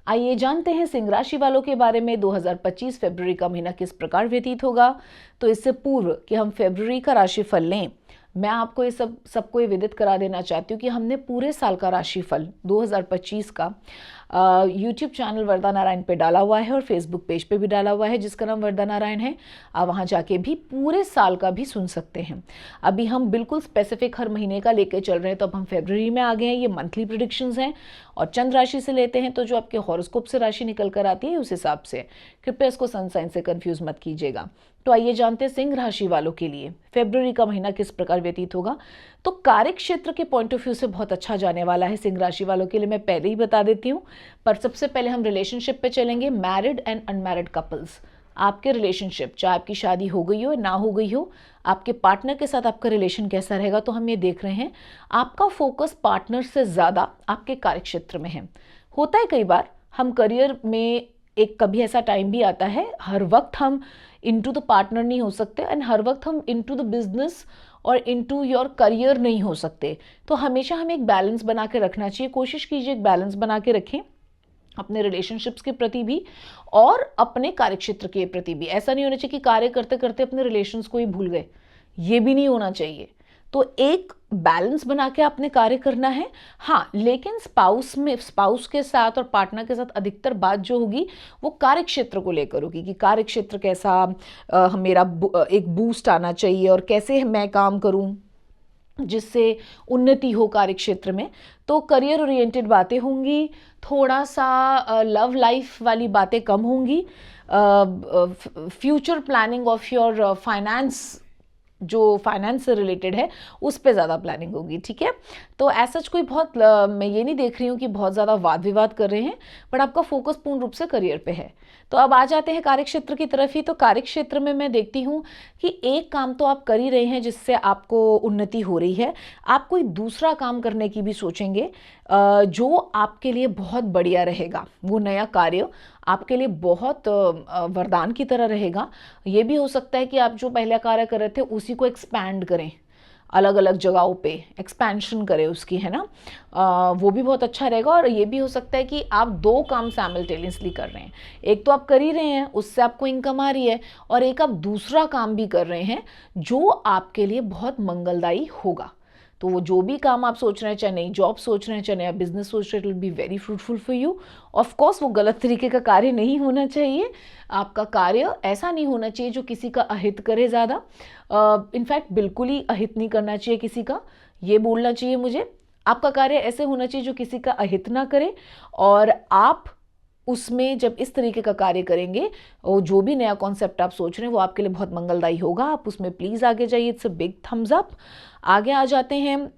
आइए जानते हैं सिंह राशि वालों के बारे में 2025 फरवरी का महीना किस प्रकार व्यतीत होगा। तो इससे पूर्व कि हम फरवरी का राशिफल लें, मैं आपको ये सबको ये विदित करा देना चाहती हूँ कि हमने पूरे साल का राशिफल 2025 का यूट्यूब चैनल वरदा नारायण पे डाला हुआ है और फेसबुक पेज पे भी डाला हुआ है जिसका नाम वरदा नारायण है। आप वहाँ जाके भी पूरे साल का भी सुन सकते हैं। अभी हम बिल्कुल स्पेसिफिक हर महीने का लेके चल रहे हैं, तो अब हम फरवरी में आ गए हैं। ये मंथली प्रिडिक्शंस हैं और चंद्र राशि से लेते हैं, तो जो आपके हॉरोस्कोप से राशि निकल कर आती है उस हिसाब से। कृपया इसको सन साइन से कंफ्यूज मत कीजिएगा। तो आइए जानते हैं सिंह राशि वालों के लिए फरवरी का महीना किस प्रकार व्यतीत होगा। तो कार्य क्षेत्र के पॉइंट ऑफ व्यू से बहुत अच्छा जाने वाला है सिंह राशि वालों के लिए, मैं पहले ही बता देती हूँ। पर सबसे पहले हम रिलेशनशिप पे चलेंगे। मैरिड एंड अनमैरिड कपल्स, आपके रिलेशनशिप, चाहे आपकी शादी हो गई हो ना हो गई हो, आपके पार्टनर के साथ आपका रिलेशन कैसा रहेगा। तो हम ये देख रहे हैं आपका फोकस पार्टनर से ज़्यादा आपके कार्य क्षेत्र में है। होता है कई बार हम करियर में एक कभी ऐसा टाइम भी आता है, हर वक्त हम इनटू द पार्टनर नहीं हो सकते एंड हर वक्त हम इनटू द बिजनेस और इनटू योर करियर नहीं हो सकते। तो हमेशा हमें एक बैलेंस बना के रखना चाहिए। कोशिश कीजिए एक बैलेंस बना के रखें अपने रिलेशनशिप्स के प्रति भी और अपने कार्यक्षेत्र के प्रति भी। ऐसा नहीं होना चाहिए कि कार्य करते करते अपने रिलेशंस को ही भूल गए, ये भी नहीं होना चाहिए। तो एक बैलेंस बना के आपने कार्य करना है। हाँ, लेकिन स्पाउस के साथ और पार्टनर के साथ अधिकतर बात जो होगी वो कार्य क्षेत्र को लेकर होगी कि कार्य क्षेत्र कैसा मेरा एक बूस्ट आना चाहिए और कैसे मैं काम करूं जिससे उन्नति हो कार्य क्षेत्र में। तो करियर ओरिएंटेड बातें होंगी, थोड़ा सा लव लाइफ वाली बातें कम होंगी। Future planning of your finance, जो फाइनेंस से रिलेटेड है उस पे ज़्यादा प्लानिंग होगी। ठीक है, तो ऐसा कोई बहुत मैं ये नहीं देख रही हूँ कि बहुत ज़्यादा वाद विवाद कर रहे हैं, बट आपका फोकस पूर्ण रूप से करियर पे है। तो अब आ जाते हैं कार्यक्षेत्र की तरफ ही। तो कार्यक्षेत्र में मैं देखती हूँ कि एक काम तो आप कर ही रहे हैं जिससे आपको उन्नति हो रही है। आप कोई दूसरा काम करने की भी सोचेंगे जो आपके लिए बहुत बढ़िया रहेगा। वो नया कार्य आपके लिए बहुत वरदान की तरह रहेगा। ये भी हो सकता है कि आप जो पहले कार्य कर रहे थे उसी को एक्सपैंड करें, अलग अलग जगहों पे एक्सपेंशन करें उसकी, है ना। वो भी बहुत अच्छा रहेगा। और ये भी हो सकता है कि आप दो काम साइमल्टेनियसली कर रहे हैं। एक तो आप कर ही रहे हैं, उससे आपको इनकम आ रही है, और एक आप दूसरा काम भी कर रहे हैं जो आपके लिए बहुत मंगलदायी होगा। तो वो जो भी काम आप सोच रहे हैं, चाहे नई जॉब सोच रहे हैं, चाहे नया बिजनेस सोच रहे हैं, it will be very fruitful for you. Of course वो गलत तरीके का कार्य नहीं होना चाहिए। आपका कार्य ऐसा नहीं होना चाहिए जो किसी का अहित करे ज़्यादा। इनफैक्ट बिल्कुल ही अहित नहीं करना चाहिए किसी का, ये बोलना चाहिए मुझे। आपका कार्य ऐसे होना चाहिए जो किसी का अहित ना करे, और आप उसमें जब इस तरीके का कार्य करेंगे और जो भी नया कॉन्सेप्ट आप सोच रहे हैं वो आपके लिए बहुत मंगलदायी होगा। आप उसमें प्लीज़ आगे जाइए, it's a big thumbs up. आगे आ जाते हैं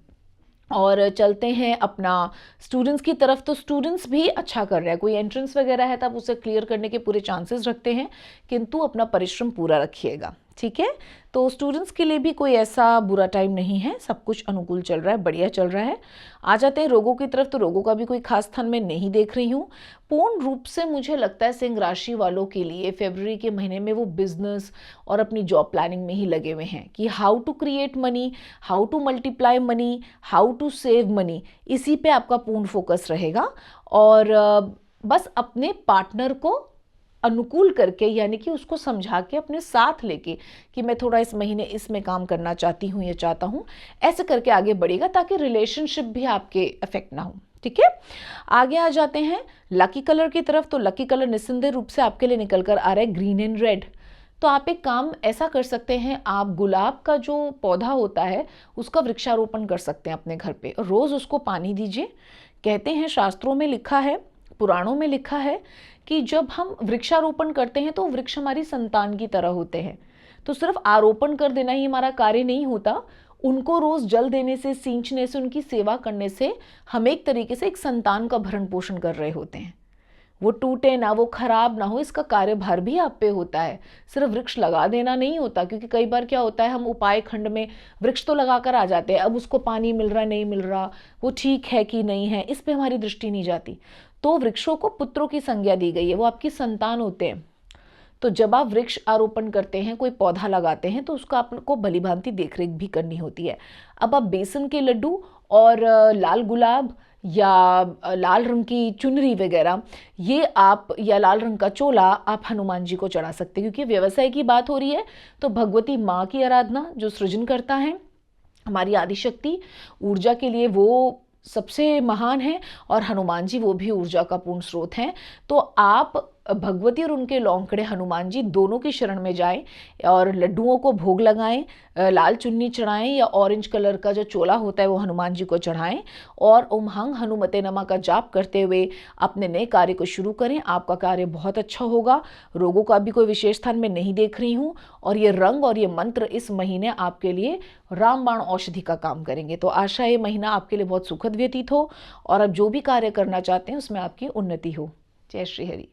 और चलते हैं अपना स्टूडेंट्स की तरफ। तो स्टूडेंट्स भी अच्छा कर रहे हैं। कोई एंट्रेंस वगैरह है तो आप उसे क्लियर करने के पूरे चांसेस रखते हैं, किंतु अपना परिश्रम पूरा रखिएगा। ठीक है, तो स्टूडेंट्स के लिए भी कोई ऐसा बुरा टाइम नहीं है, सब कुछ अनुकूल चल रहा है, बढ़िया चल रहा है। आ जाते हैं रोगों की तरफ। तो रोगों का भी कोई खास स्थान मैं नहीं देख रही हूँ। पूर्ण रूप से मुझे लगता है सिंह राशि वालों के लिए फरवरी के महीने में वो बिजनेस और अपनी जॉब प्लानिंग में ही लगे हुए हैं कि how to create money, how to multiply money, how to save money, इसी पे आपका पूर्ण फोकस रहेगा। और बस अपने पार्टनर को अनुकूल करके, यानी कि उसको समझा के अपने साथ लेके कि मैं थोड़ा इस महीने इसमें काम करना चाहती हूँ या चाहता हूँ, ऐसे करके आगे बढ़ेगा ताकि रिलेशनशिप भी आपके अफेक्ट ना हो। ठीक है, आगे आ जाते हैं लकी कलर की तरफ। तो लकी कलर निस्संदेह रूप से आपके लिए निकल कर आ रहा है ग्रीन एंड रेड। तो आप एक काम ऐसा कर सकते हैं, आप गुलाब का जो पौधा होता है उसका वृक्षारोपण कर सकते हैं अपने घर पे, और रोज उसको पानी दीजिए। कहते हैं, शास्त्रों में लिखा है, पुराणों में लिखा है कि जब हम वृक्षारोपण करते हैं तो वृक्ष हमारी संतान की तरह होते हैं। तो सिर्फ आरोपण कर देना ही हमारा कार्य नहीं होता, उनको रोज जल देने से, सींचने से, उनकी सेवा करने से हम एक तरीके से एक संतान का भरण पोषण कर रहे होते हैं। वो टूटे ना, वो खराब ना हो, इसका कार्यभार भी आप पे होता है। सिर्फ वृक्ष लगा देना नहीं होता, क्योंकि कई बार क्या होता है, हम उपाय खंड में वृक्ष तो लगा कर आ जाते हैं, अब उसको पानी मिल रहा नहीं मिल रहा, वो ठीक है कि नहीं है, इस पे हमारी दृष्टि नहीं जाती। तो वृक्षों को पुत्रों की संज्ञा दी गई है, वो आपकी संतान होते हैं। तो जब आप वृक्ष आरोपण करते हैं, कोई पौधा लगाते हैं, तो उसका आपको भली भांति देखरेख भी करनी होती है। अब आप बेसन के लड्डू और लाल गुलाब या लाल रंग की चुनरी वगैरह ये आप, या लाल रंग का चोला आप हनुमान जी को चढ़ा सकते हैं। क्योंकि व्यवसाय की बात हो रही है तो भगवती माँ की आराधना जो सृजन करता है, हमारी आदिशक्ति, ऊर्जा के लिए वो सबसे महान है, और हनुमान जी वो भी ऊर्जा का पूर्ण स्रोत हैं। तो आप भगवती और उनके लौंकड़े हनुमान जी दोनों की शरण में जाएं और लड्डुओं को भोग लगाएं, लाल चुन्नी चढ़ाएं या ऑरेंज कलर का जो चोला होता है वो हनुमान जी को चढ़ाएं, और ओम हंग हनुमते नमः का जाप करते हुए अपने नए कार्य को शुरू करें। आपका कार्य बहुत अच्छा होगा। रोगों का भी कोई विशेष स्थान में नहीं देख रही हूँ, और ये रंग और ये मंत्र इस महीने आपके लिए रामबाण औषधि का काम करेंगे। तो आशा ये महीना आपके लिए बहुत सुखद व्यतीत हो, और आप जो भी कार्य करना चाहते हैं उसमें आपकी उन्नति हो। जय श्री हरि।